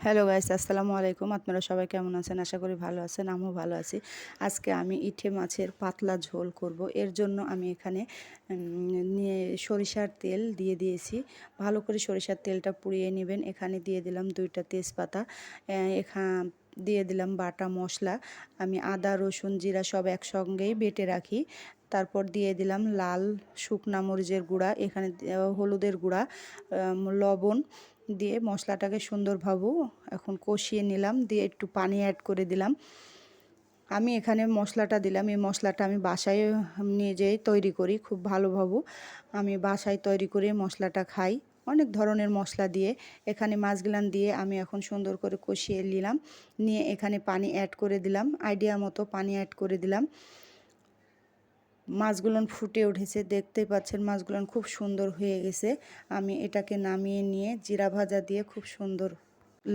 Hello guys, আসসালামু আলাইকুম। আপনারা সবাই কেমন আছেন? আশা করি ভালো আছেন। আমিও ভালো আছি। আজকে আমি ইটে মাছের পাতলা ঝোল করব। এর জন্য আমি এখানে নিয়ে সরিষার তেল দিয়ে দিয়েছি। ভালো করে সরিষার তেলটা পুড়িয়ে নেবেন। এখানে দিয়ে দিলাম 2টা তেজপাতা, দিয়ে দিলাম বাটা মশলা। আমি আদা, রসুন, জিরা সব একসঙ্গেই বেটে রাখি। তারপর দিয়ে দিলাম লাল শুকনা মরিচের গুঁড়া, এখানে হলুদের গুঁড়া, লবণ দিয়ে মশলাটাকে সুন্দরভাবে এখন কষিয়ে নিলাম। দিয়ে একটু পানি অ্যাড করে দিলাম। আমি এখানে মশলাটা দিলাম, এই মশলাটা আমি বাসায় নিজেই তৈরি করি খুব ভালোভাবে। আমি বাসায় তৈরি করে মশলাটা খাই অনেক ধরনের মশলা দিয়ে। এখানে মাছগুলান দিয়ে আমি এখন সুন্দর করে কষিয়ে নিলাম। নিয়ে এখানে পানি অ্যাড করে দিলাম, আইডিয়া মতো পানি অ্যাড করে দিলাম। মাছগুলো ফুটে উঠেছে, দেখতেই পাচ্ছেন মাছগুলো খুব সুন্দর হয়ে গেছে। আমি এটাকে নামিয়ে নিয়ে জিরা ভাজা দিয়ে খুব সুন্দর